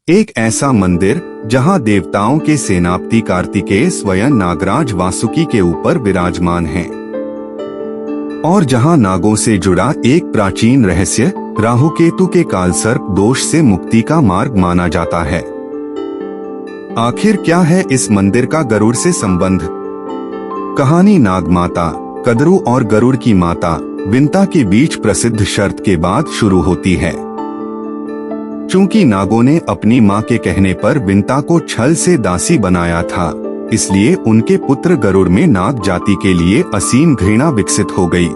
एक ऐसा मंदिर जहां देवताओं के सेनापति कार्तिकेय स्वयं नागराज वासुकी के ऊपर विराजमान हैं और जहां नागों से जुड़ा एक प्राचीन रहस्य राहु केतु के कालसर्प दोष से मुक्ति का मार्ग माना जाता है। आखिर क्या है इस मंदिर का गरुड़ से संबंध? कहानी नागमाता कदरू और गरुड़ की माता विंता के बीच प्रसिद्ध शर्त के बाद शुरू होती है। चूंकि नागों ने अपनी मां के कहने पर विंता को छल से दासी बनाया था, इसलिए उनके पुत्र गरुड़ में नाग जाति के लिए असीम घृणा विकसित हो गई।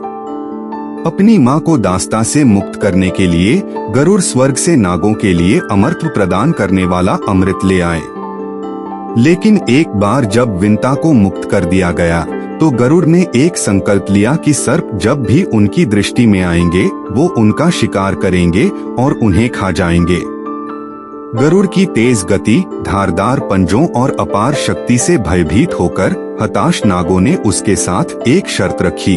अपनी मां को दास्ता से मुक्त करने के लिए गरुड़ स्वर्ग से नागों के लिए अमरत्व प्रदान करने वाला अमृत ले आए। लेकिन एक बार जब विंता को मुक्त कर दिया गया तो गरुड़ ने एक संकल्प लिया कि सर्प जब भी उनकी दृष्टि में आएंगे वो उनका शिकार करेंगे और उन्हें खा जाएंगे। गरुड़ की तेज गति, धारदार पंजों और अपार शक्ति से भयभीत होकर हताश नागों ने उसके साथ एक शर्त रखी।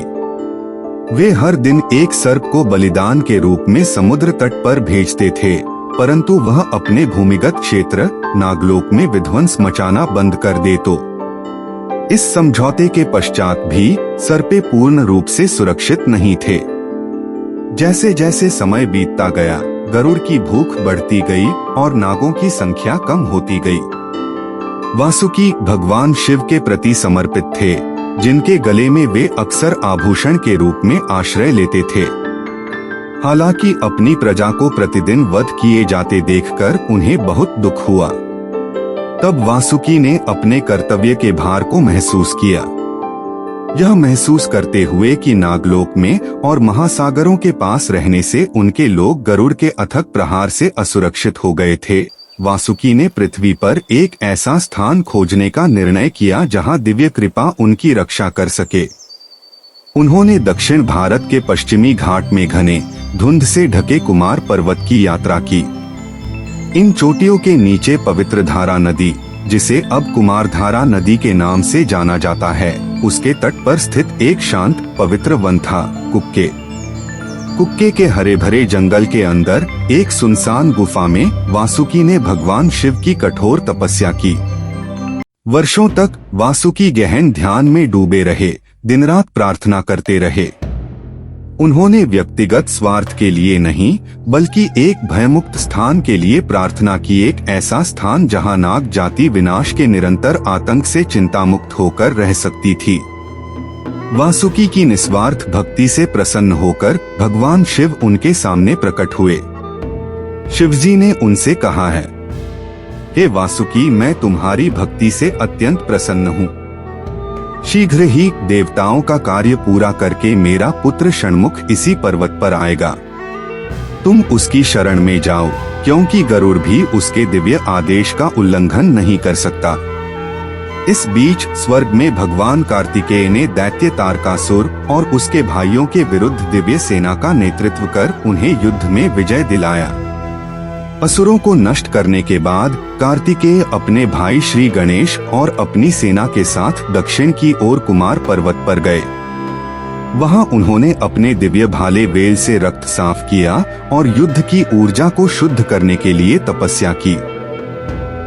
वे हर दिन एक सर्प को बलिदान के रूप में समुद्र तट पर भेजते थे, परंतु वह अपने भूमिगत क्षेत्र नागलोक में विध्वंस मचाना बंद कर दे। तो इस समझौते के पश्चात भी सर्पे पूर्ण रूप से सुरक्षित नहीं थे। जैसे जैसे समय बीतता गया गरुड़ की भूख बढ़ती गई और नागों की संख्या कम होती गई। वासुकी भगवान शिव के प्रति समर्पित थे, जिनके गले में वे अक्सर आभूषण के रूप में आश्रय लेते थे। हालांकि अपनी प्रजा को प्रतिदिन वध किए जाते देखकर उन्हें बहुत दुख हुआ। तब वासुकी ने अपने कर्तव्य के भार को महसूस किया। यह महसूस करते हुए कि नागलोक में और महासागरों के पास रहने से उनके लोग गरुड़ के अथक प्रहार से असुरक्षित हो गए थे, वासुकी ने पृथ्वी पर एक ऐसा स्थान खोजने का निर्णय किया जहां दिव्य कृपा उनकी रक्षा कर सके। उन्होंने दक्षिण भारत के पश्चिमी घाट में घने धुंध से ढके कुमार पर्वत की यात्रा की। इन चोटियों के नीचे पवित्र धारा नदी, जिसे अब कुमारधारा नदी के नाम से जाना जाता है, उसके तट पर स्थित एक शांत पवित्र वन था, कुक्के। कुक्के के हरे भरे जंगल के अंदर एक सुनसान गुफा में वासुकी ने भगवान शिव की कठोर तपस्या की। वर्षों तक वासुकी गहन ध्यान में डूबे रहे, दिन रात प्रार्थना करते रहे। उन्होंने व्यक्तिगत स्वार्थ के लिए नहीं बल्कि एक भयमुक्त स्थान के लिए प्रार्थना की, एक ऐसा स्थान जहां नाग जाति विनाश के निरंतर आतंक से चिंतामुक्त होकर रह सकती थी। वासुकी की निस्वार्थ भक्ति से प्रसन्न होकर भगवान शिव उनके सामने प्रकट हुए। शिवजी ने उनसे कहा है, हे वासुकी, मैं तुम्हारी भक्ति से अत्यंत प्रसन्न हूँ। शीघ्र ही देवताओं का कार्य पूरा करके मेरा पुत्र षण्मुख इसी पर्वत पर आएगा। तुम उसकी शरण में जाओ, क्योंकि गरुड़ भी उसके दिव्य आदेश का उल्लंघन नहीं कर सकता। इस बीच स्वर्ग में भगवान कार्तिकेय ने दैत्य तारकासुर और उसके भाइयों के विरुद्ध दिव्य सेना का नेतृत्व कर उन्हें युद्ध में विजय दिलाया। असुरों को नष्ट करने के बाद कार्तिकेय अपने भाई श्री गणेश और अपनी सेना के साथ दक्षिण की ओर कुमार पर्वत पर गए। वहां उन्होंने अपने दिव्य भाले वेल से रक्त साफ किया और युद्ध की ऊर्जा को शुद्ध करने के लिए तपस्या की।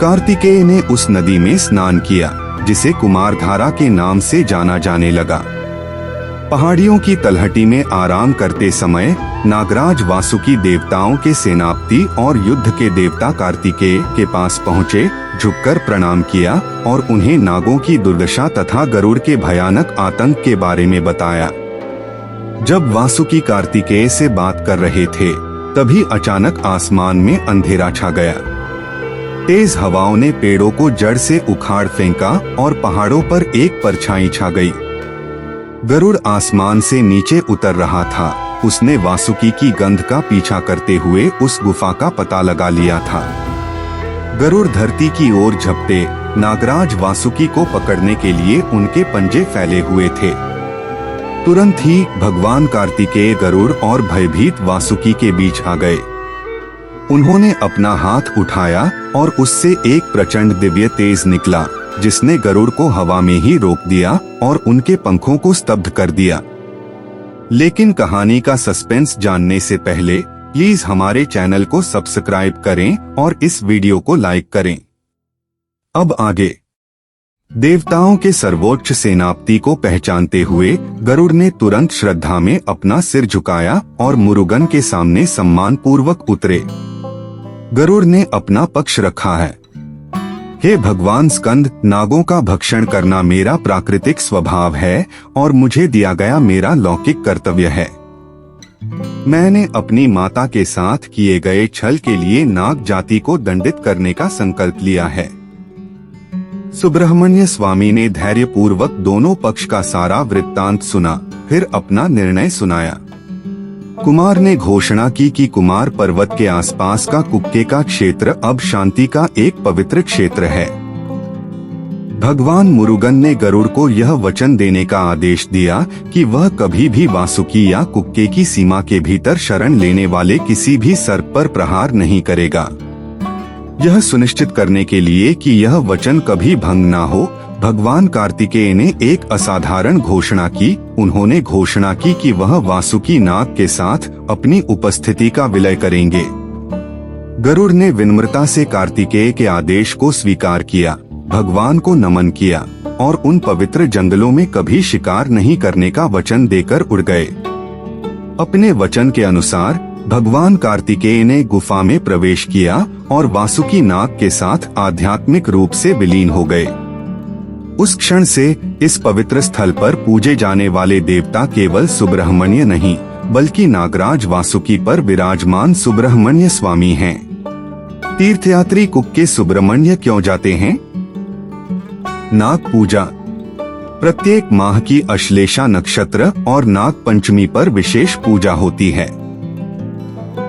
कार्तिकेय ने उस नदी में स्नान किया, जिसे कुमारधारा के नाम से जाना जाने लगा। पहाड़ियों की तलहटी में आराम करते समय नागराज वासुकी देवताओं के सेनापति और युद्ध के देवता कार्तिकेय के पास पहुँचे, झुककर प्रणाम किया और उन्हें नागों की दुर्दशा तथा गरुड़ के भयानक आतंक के बारे में बताया। जब वासुकी कार्तिकेय से बात कर रहे थे, तभी अचानक आसमान में अंधेरा छा गया। तेज हवाओं ने पेड़ों को जड़ से उखाड़ फेंका और पहाड़ों पर एक परछाई छा गई। गरुड़ आसमान से नीचे उतर रहा था। उसने वासुकी की गंध का पीछा करते हुए उस गुफा का पता लगा लिया था। गरुड़ धरती की ओर झपटे नागराज वासुकी को पकड़ने के लिए उनके पंजे फैले हुए थे। तुरंत ही भगवान कार्तिकेय गरुड़ और भयभीत वासुकी के बीच आ गए। उन्होंने अपना हाथ उठाया और उससे एक प्रचंड दिव्य तेज निकला, जिसने गरुड़ को हवा में ही रोक दिया और उनके पंखों को स्तब्ध कर दिया। लेकिन कहानी का सस्पेंस जानने से पहले प्लीज हमारे चैनल को सब्सक्राइब करें और इस वीडियो को लाइक करें। अब आगे। देवताओं के सर्वोच्च सेनापति को पहचानते हुए गरुड़ ने तुरंत श्रद्धा में अपना सिर झुकाया और मुरुगन के सामने सम्मान पूर्वक उतरे। गरुड़ ने अपना पक्ष रखा है। हे भगवान स्कंद, नागों का भक्षण करना मेरा प्राकृतिक स्वभाव है और मुझे दिया गया मेरा लौकिक कर्तव्य है। मैंने अपनी माता के साथ किए गए छल के लिए नाग जाति को दंडित करने का संकल्प लिया है। सुब्रह्मण्य स्वामी ने धैर्यपूर्वक दोनों पक्ष का सारा वृत्तांत सुना, फिर अपना निर्णय सुनाया। कुमार ने घोषणा की कि कुमार पर्वत के आसपास का कुक्के का क्षेत्र अब शांति का एक पवित्र क्षेत्र है। भगवान मुरुगन ने गरुड़ को यह वचन देने का आदेश दिया कि वह कभी भी वासुकी या कुक्के की सीमा के भीतर शरण लेने वाले किसी भी सर्प पर प्रहार नहीं करेगा। यह सुनिश्चित करने के लिए कि यह वचन कभी भंग ना हो, भगवान कार्तिकेय ने एक असाधारण घोषणा की। उन्होंने घोषणा की कि वह वासुकी नाग के साथ अपनी उपस्थिति का विलय करेंगे। गरुड़ ने विनम्रता से कार्तिकेय के आदेश को स्वीकार किया, भगवान को नमन किया और उन पवित्र जंगलों में कभी शिकार नहीं करने का वचन देकर उड़ गए। अपने वचन के अनुसार भगवान कार्तिकेय ने गुफा में प्रवेश किया और वासुकी नाग के साथ आध्यात्मिक रूप से विलीन हो गए। उस क्षण से इस पवित्र स्थल पर पूजे जाने वाले देवता केवल सुब्रह्मण्य नहीं, बल्कि नागराज वासुकी पर विराजमान सुब्रह्मण्य स्वामी हैं। तीर्थयात्री कुक्के सुब्रह्मण्य क्यों जाते हैं? नाग पूजा। प्रत्येक माह की अश्लेषा नक्षत्र और नाग पंचमी पर विशेष पूजा होती है।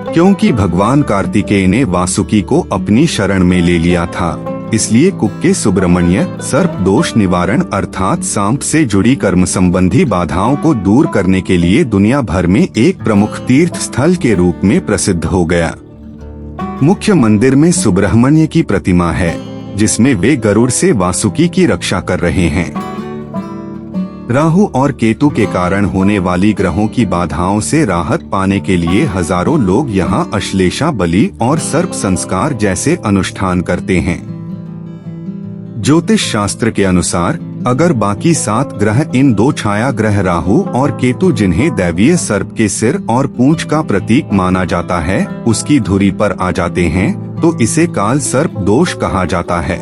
क्योंकि भगवान कार्तिकेय ने वासुकी को अपनी शरण में ले लिया था, इसलिए कुक्के सुब्रह्मण्य सर्प दोष निवारण अर्थात सांप से जुड़ी कर्म संबंधी बाधाओं को दूर करने के लिए दुनिया भर में एक प्रमुख तीर्थ स्थल के रूप में प्रसिद्ध हो गया। मुख्य मंदिर में सुब्रह्मण्य की प्रतिमा है, जिसमें वे गरुड़ से वासुकी की रक्षा कर रहे हैं। राहु और केतु के कारण होने वाली ग्रहों की बाधाओं से राहत पाने के लिए हजारों लोग यहाँ अश्लेषा बलि और सर्प संस्कार जैसे अनुष्ठान करते हैं। ज्योतिष शास्त्र के अनुसार अगर बाकी 7 ग्रह इन 2 छाया ग्रह राहु और केतु, जिन्हें दैवीय सर्प के सिर और पूंछ का प्रतीक माना जाता है, उसकी धुरी पर आ जाते हैं तो इसे काल सर्प दोष कहा जाता है।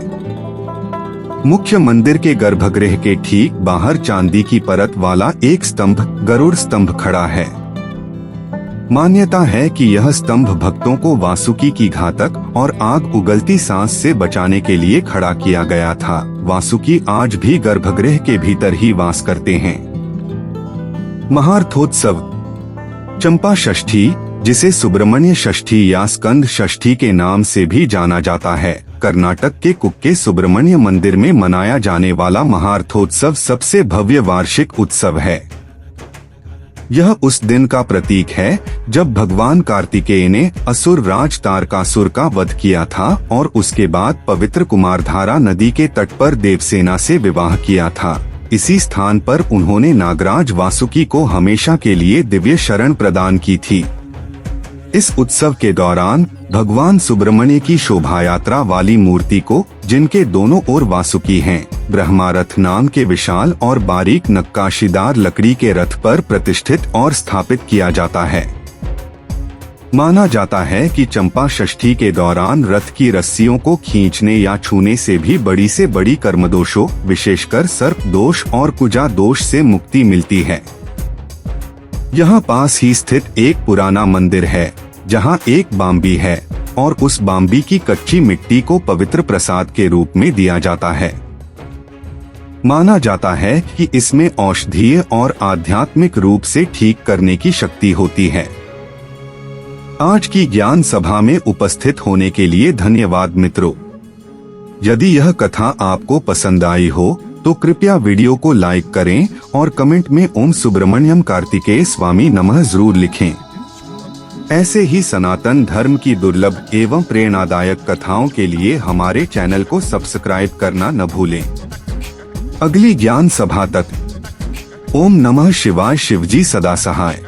मुख्य मंदिर के गर्भगृह के ठीक बाहर चांदी की परत वाला एक स्तंभ गरुड़ स्तंभ खड़ा है। मान्यता है कि यह स्तंभ भक्तों को वासुकी की घातक और आग उगलती सांस से बचाने के लिए खड़ा किया गया था। वासुकी आज भी गर्भगृह के भीतर ही वास करते हैं। महारथोत्सव। चंपा षष्ठी, जिसे सुब्रह्मण्य षष्ठी या स्कंद षष्ठी के नाम से भी जाना जाता है, कर्नाटक के कुक्के सुब्रह्मण्य मंदिर में मनाया जाने वाला महारथोत्सव सबसे भव्य वार्षिक उत्सव है। यह उस दिन का प्रतीक है जब भगवान कार्तिकेय ने असुर राज तारकासुर का वध किया था और उसके बाद पवित्र कुमारधारा नदी के तट पर देवसेना से विवाह किया था। इसी स्थान पर उन्होंने नागराज वासुकी को हमेशा के लिए दिव्य शरण प्रदान की थी। इस उत्सव के दौरान भगवान सुब्रह्मण्य की शोभा यात्रा वाली मूर्ति को, जिनके दोनों ओर वासुकी हैं, ब्रह्मारथ नाम के विशाल और बारीक नक्काशीदार लकड़ी के रथ पर प्रतिष्ठित और स्थापित किया जाता है। माना जाता है कि चंपा षष्ठी के दौरान रथ की रस्सियों को खींचने या छूने से भी बड़ी से बड़ी कर्मदोषों, विशेषकर सर्प दोष और कुजा दोष से मुक्ति मिलती है। यहाँ पास ही स्थित एक पुराना मंदिर है, जहाँ एक बाम्बी है और उस बाम्बी की कच्ची मिट्टी को पवित्र प्रसाद के रूप में दिया जाता है। माना जाता है कि इसमें औषधीय और आध्यात्मिक रूप से ठीक करने की शक्ति होती है। आज की ज्ञान सभा में उपस्थित होने के लिए धन्यवाद मित्रों। यदि यह कथा आपको पसंद आई हो तो कृपया वीडियो को लाइक करें और कमेंट में ओम सुब्रह्मण्यम कार्तिकेय स्वामी नमः जरूर लिखें। ऐसे ही सनातन धर्म की दुर्लभ एवं प्रेरणादायक कथाओं के लिए हमारे चैनल को सब्सक्राइब करना न भूलें। अगली ज्ञान सभा तक ओम नमः शिवाय। शिवजी सदा सहाय।